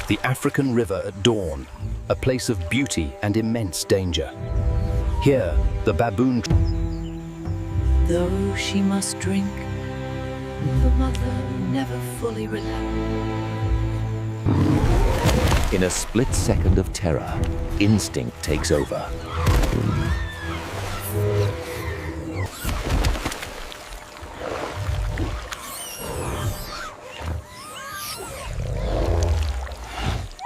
The African river at dawn, a place of beauty and immense danger. Here, the baboon... Though she must drink, the mother never fully relaxed. In a split second of terror, instinct takes over.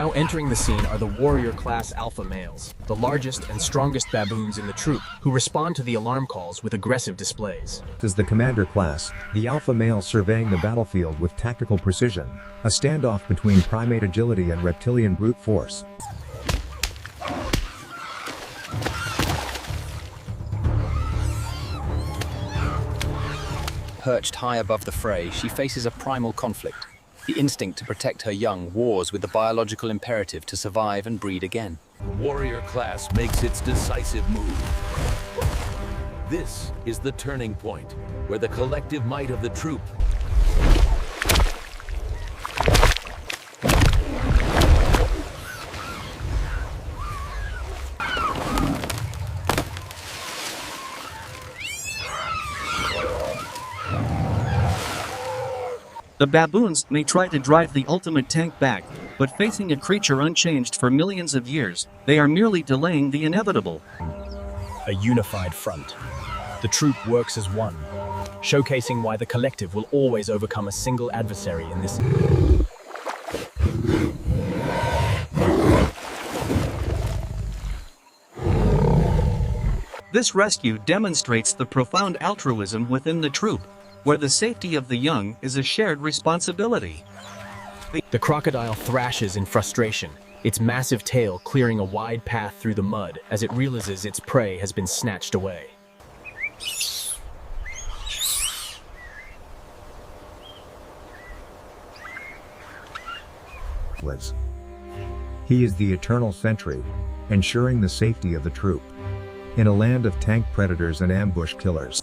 Now entering the scene are the warrior-class alpha males, the largest and strongest baboons in the troop, who respond to the alarm calls with aggressive displays. Is the commander class, the alpha male surveying the battlefield with tactical precision, a standoff between primate agility and reptilian brute force. Perched high above the fray, she faces a primal conflict. The instinct to protect her young wars with the biological imperative to survive and breed again. Warrior class makes its decisive move. This is the turning point, where the collective might of the troop The baboons may try to drive the ultimate tank back, but facing a creature unchanged for millions of years, they are merely delaying the inevitable. A unified front. The troop works as one, showcasing why the collective will always overcome a single adversary in this. This rescue demonstrates the profound altruism within the troop, where the safety of the young is a shared responsibility. The crocodile thrashes in frustration, its massive tail clearing a wide path through the mud as it realizes its prey has been snatched away. He is the eternal sentry, ensuring the safety of the troop. In a land of tank predators and ambush killers.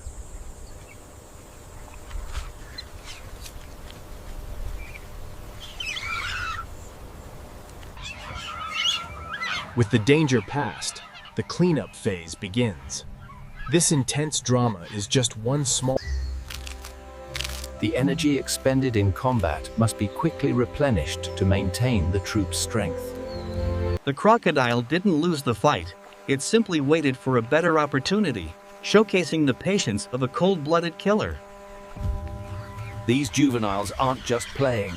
With the danger past, the cleanup phase begins. This intense drama is just one small... The energy expended in combat must be quickly replenished to maintain the troop's strength. The crocodile didn't lose the fight, it simply waited for a better opportunity, showcasing the patience of a cold-blooded killer. These juveniles aren't just playing.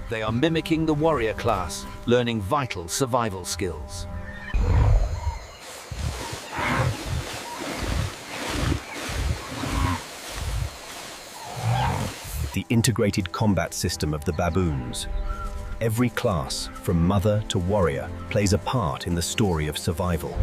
They are mimicking the warrior class, learning vital survival skills. The integrated combat system of the baboons. Every class, from mother to warrior, plays a part in the story of survival.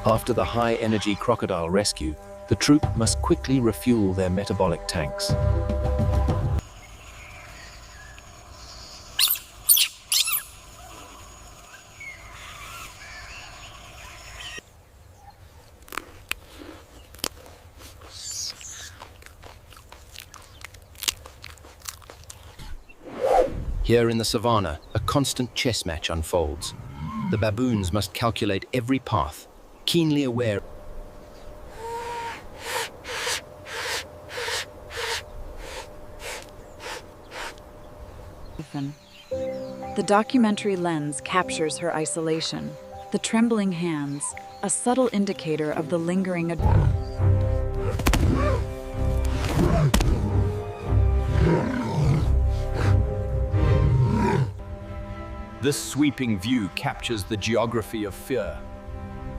After the high-energy crocodile rescue, the troop must quickly refuel their metabolic tanks. Here in the savannah, a constant chess match unfolds. The baboons must calculate every path, keenly aware. The documentary lens captures her isolation, the trembling hands, a subtle indicator of the lingering. This sweeping view captures the geography of fear.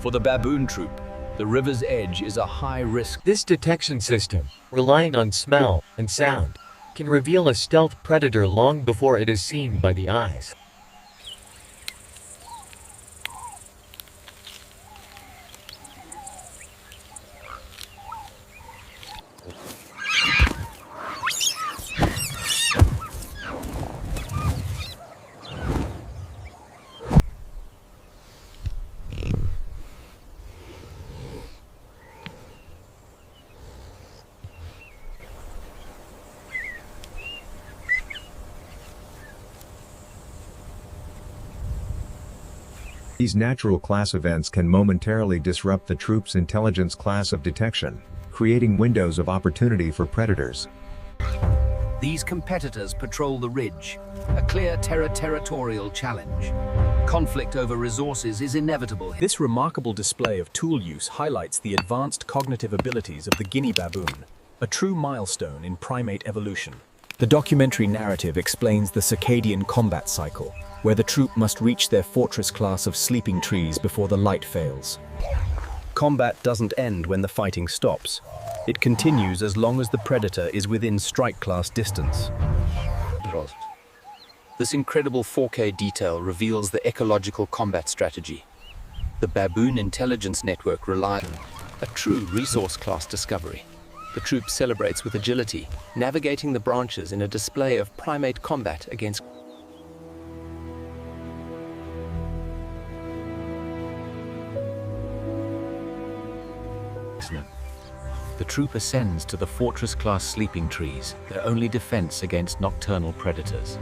For the baboon troop, the river's edge is a high risk. This detection system, relying on smell and sound, can reveal a stealth predator long before it is seen by the eyes. These natural class events can momentarily disrupt the troop's intelligence class of detection, creating windows of opportunity for predators. These competitors patrol the ridge, a clear territorial challenge. Conflict over resources is inevitable. This remarkable display of tool use highlights the advanced cognitive abilities of the Guinea baboon, a true milestone in primate evolution. The documentary narrative explains the circadian combat cycle, where the troop must reach their fortress class of sleeping trees before the light fails. Combat doesn't end when the fighting stops. It continues as long as the predator is within strike class distance. This incredible 4K detail reveals the ecological combat strategy. The Baboon Intelligence Network relies on a true resource class discovery. The troop celebrates with agility, navigating the branches in a display of primate combat against The troop ascends to the fortress-class sleeping trees, their only defense against nocturnal predators.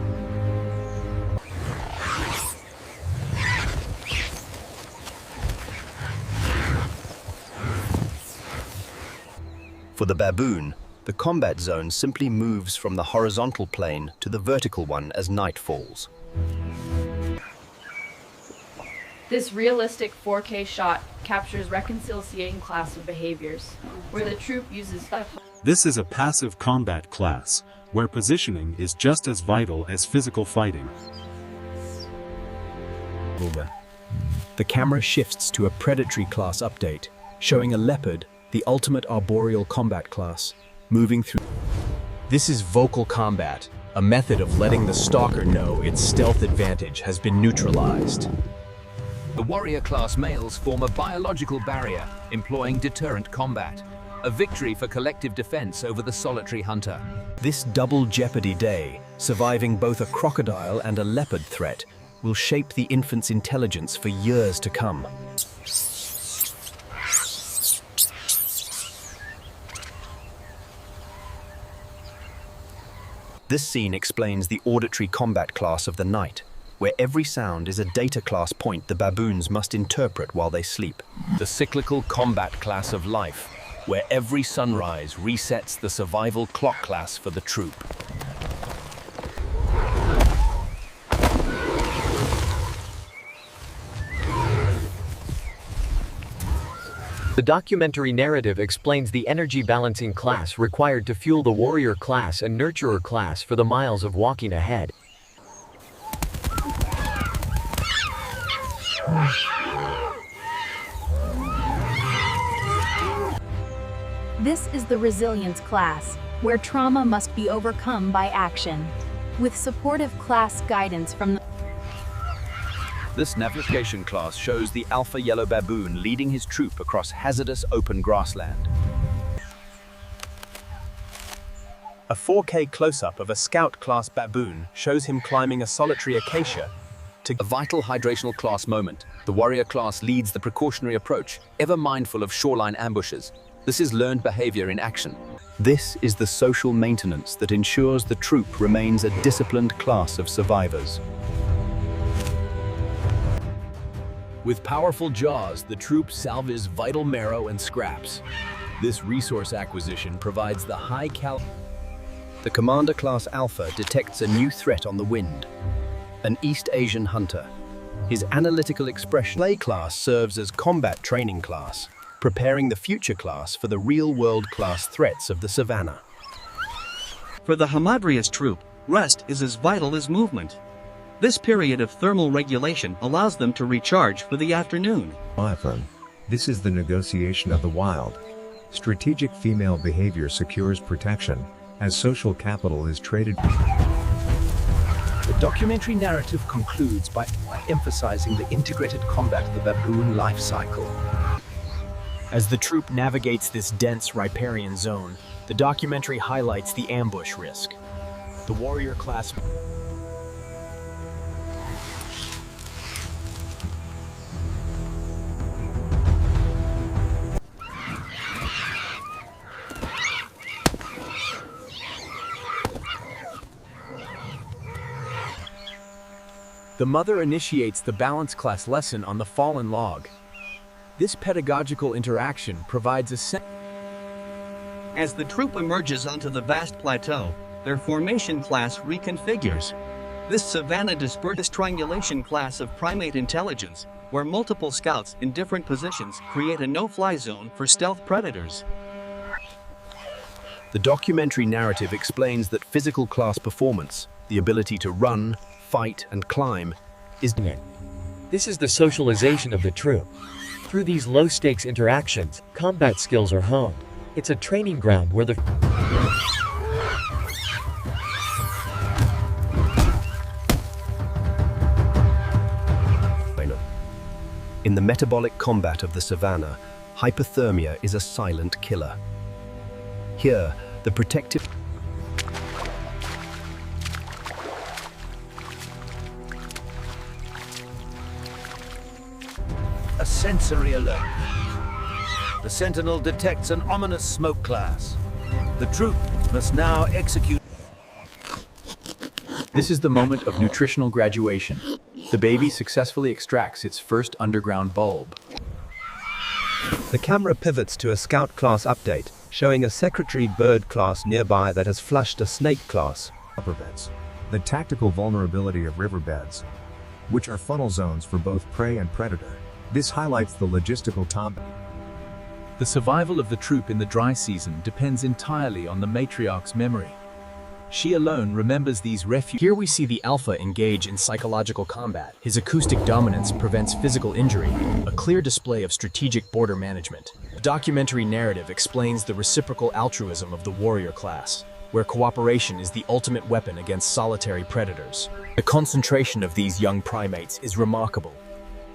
For the baboon, the combat zone simply moves from the horizontal plane to the vertical one as night falls. This realistic 4K shot captures reconciliation class of behaviors, where the troop uses. This is a passive combat class, where positioning is just as vital as physical fighting. The camera shifts to a predatory class update, showing a leopard, the ultimate arboreal combat class, moving through. This is vocal combat, a method of letting the stalker know its stealth advantage has been neutralized. The warrior class males form a biological barrier, employing deterrent combat. A victory for collective defense over the solitary hunter. This double jeopardy day, surviving both a crocodile and a leopard threat, will shape the infant's intelligence for years to come. This scene explains the auditory combat class of the night, where every sound is a data class point the baboons must interpret while they sleep. The cyclical combat class of life, where every sunrise resets the survival clock class for the troop. The documentary narrative explains the energy balancing class required to fuel the warrior class and nurturer class for the miles of walking ahead. This is the resilience class, where trauma must be overcome by action, with supportive class guidance from the. This navigation class shows the alpha yellow baboon leading his troop across hazardous open grassland. A 4K close-up of a scout class baboon shows him climbing a solitary acacia. A vital hydrational class moment. The warrior class leads the precautionary approach, ever mindful of shoreline ambushes. This is learned behavior in action. This is the social maintenance that ensures the troop remains a disciplined class of survivors. With powerful jaws, the troop salvages vital marrow and scraps. This resource acquisition provides the The Commander Class Alpha detects a new threat on the wind. An East Asian hunter. His analytical expression play class serves as combat training class, preparing the future class for the real-world class threats of the savannah. For the Hamadryas troop, rest is as vital as movement. This period of thermal regulation allows them to recharge for the afternoon. This is the negotiation of the wild. Strategic female behavior secures protection, as social capital is traded. The documentary narrative concludes by emphasizing the integrated combat of the baboon life cycle. As the troop navigates this dense riparian zone, the documentary highlights the ambush risk. The warrior class. The mother initiates the balance class lesson on the fallen log. This pedagogical interaction provides a sense. As the troop emerges onto the vast plateau, their formation class reconfigures. This savanna dispersed triangulation class of primate intelligence, where multiple scouts in different positions create a no-fly zone for stealth predators. The documentary narrative explains that physical class performance, the ability to run, fight, and climb, is... This is the socialization of the troop. Through these low-stakes interactions, combat skills are honed. It's a training ground where the... In the metabolic combat of the savannah, hypothermia is a silent killer. Here, the protective... A sensory alert. The sentinel detects an ominous smoke class. The troop must now execute. This is the moment of nutritional graduation. The baby successfully extracts its first underground bulb. The camera pivots to a Scout class update, showing a Secretary Bird class nearby that has flushed a Snake class. Riverbeds. The tactical vulnerability of riverbeds, which are funnel zones for both prey and predator. This highlights the logistical combat. The survival of the troop in the dry season depends entirely on the matriarch's memory. She alone remembers these refuges. Here we see the alpha engage in psychological combat. His acoustic dominance prevents physical injury, a clear display of strategic border management. The documentary narrative explains the reciprocal altruism of the warrior class, where cooperation is the ultimate weapon against solitary predators. The concentration of these young primates is remarkable.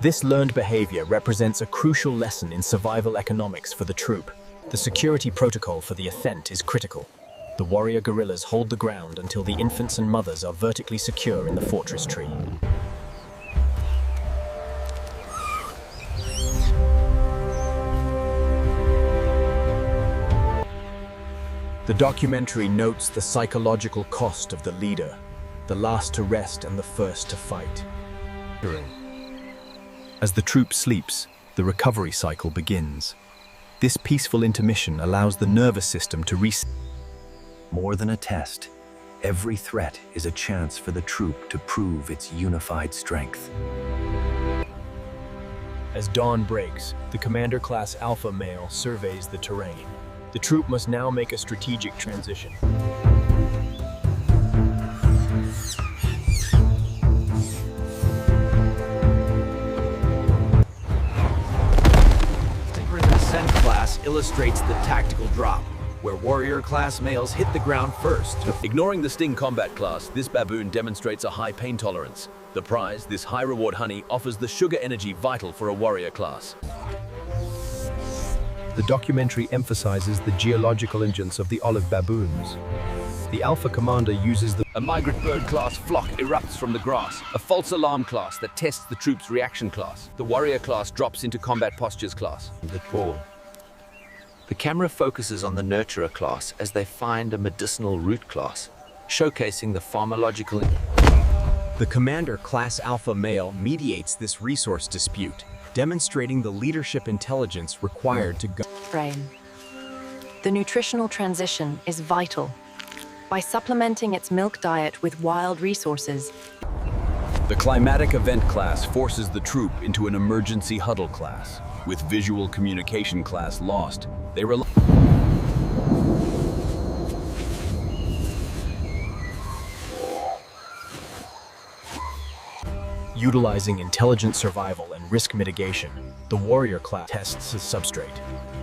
This learned behavior represents a crucial lesson in survival economics for the troop. The security protocol for the ascent is critical. The warrior guerrillas hold the ground until the infants and mothers are vertically secure in the fortress tree. The documentary notes the psychological cost of the leader, the last to rest and the first to fight. As the troop sleeps, the recovery cycle begins. This peaceful intermission allows the nervous system to reset. More than a test, every threat is a chance for the troop to prove its unified strength. As dawn breaks, the commander-class alpha male surveys the terrain. The troop must now make a strategic transition. Ascent class illustrates the tactical drop, where warrior class males hit the ground first. Ignoring the sting combat class, this baboon demonstrates a high pain tolerance. The prize, this high reward honey, offers the sugar energy vital for a warrior class. The documentary emphasizes the geological intelligence of the olive baboons. The alpha commander uses A migrant bird class flock erupts from the grass, a false alarm class that tests the troop's reaction class. The warrior class drops into combat postures class. The camera focuses on the nurturer class as they find a medicinal root class, showcasing the pharmacological... The commander class alpha male mediates this resource dispute, demonstrating the leadership intelligence required to go. Brain. The nutritional transition is vital. By supplementing its milk diet with wild resources, The climatic event class forces the troop into an emergency huddle class. With visual communication class lost, they rely... Utilizing intelligent survival and risk mitigation, the warrior class tests the substrate.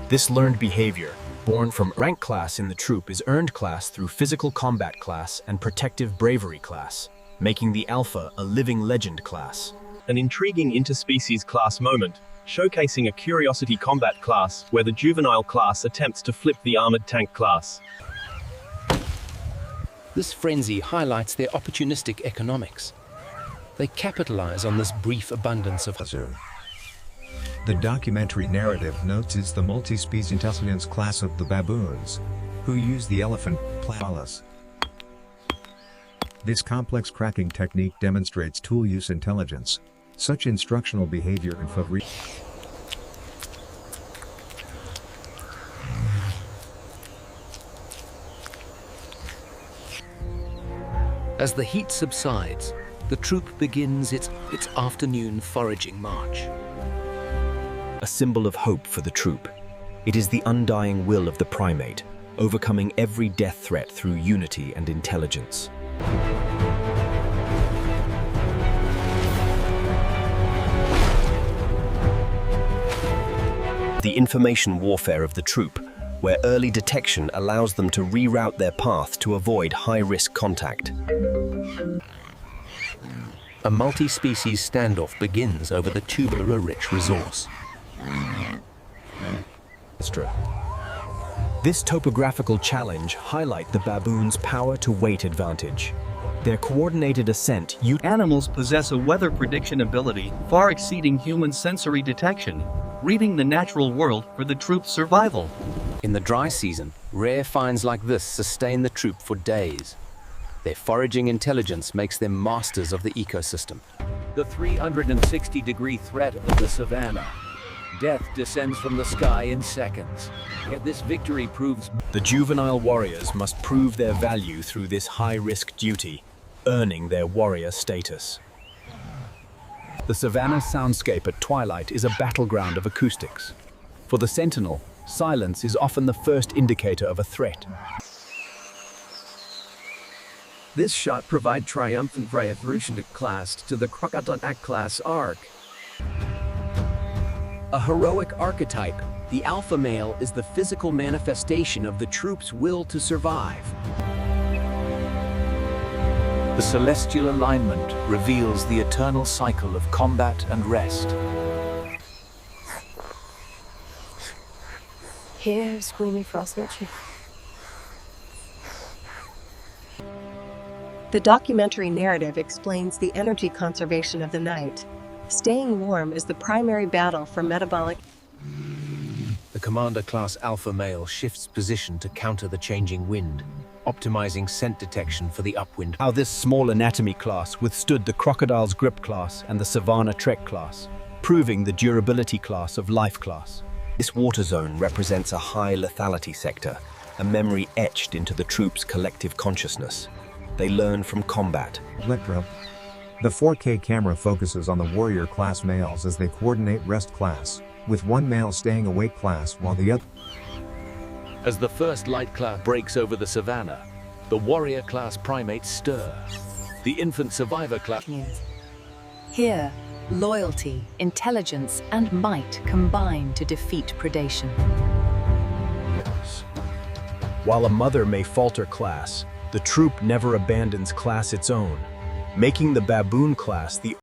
This learned behavior, born from rank class in the troop, is earned class through physical combat class and protective bravery class, making the alpha a living legend class. An intriguing interspecies class moment, showcasing a curiosity combat class where the juvenile class attempts to flip the armored tank class. This frenzy highlights their opportunistic economics. They capitalize on this brief abundance of... The documentary narrative notes it's the multi-species intelligence class of the baboons, who use the elephant platypus. This complex cracking technique demonstrates tool use intelligence. Such instructional behavior and As the heat subsides, the troop begins its afternoon foraging march. A symbol of hope for the troop. It is the undying will of the primate, overcoming every death threat through unity and intelligence. The information warfare of the troop, where early detection allows them to reroute their path to avoid high-risk contact. A multi-species standoff begins over the tuber-rich resource. This topographical challenge highlights the baboon's power-to-weight advantage. Their coordinated ascent. Animals possess a weather prediction ability far exceeding human sensory detection, reading the natural world for the troop's survival. In the dry season, rare finds like this sustain the troop for days. Their foraging intelligence makes them masters of the ecosystem. The 360-degree threat of the savannah. Death descends from the sky in seconds. Yet this victory proves The juvenile warriors must prove their value through this high-risk duty, earning their warrior status. The savannah soundscape at twilight is a battleground of acoustics. For the sentinel, silence is often the first indicator of a threat. This shot provides triumphant revolution class to the crocodile class arc. a heroic archetype. The alpha male is the physical manifestation of the troop's will to survive. The celestial alignment reveals the eternal cycle of combat and rest. Here, Squeamy Frostwitch. The documentary narrative explains the energy conservation of the night. Staying warm is the primary battle for metabolic. The Commander Class Alpha male shifts position to counter the changing wind, optimizing scent detection for the upwind. How this small anatomy class withstood the Crocodile's Grip class and the Savannah Trek class, proving the durability class of Life class. This water zone represents a high lethality sector, a memory etched into the troops' collective consciousness. They learn from combat. The 4K camera focuses on the warrior class males as they coordinate rest class, with one male staying awake class while the other. As the first light cloud breaks over the savannah, the warrior class primates stir. The infant survivor class. Here, loyalty, intelligence, and might combine to defeat predation. While a mother may falter class, the troop never abandons class its own, making the Baboon class the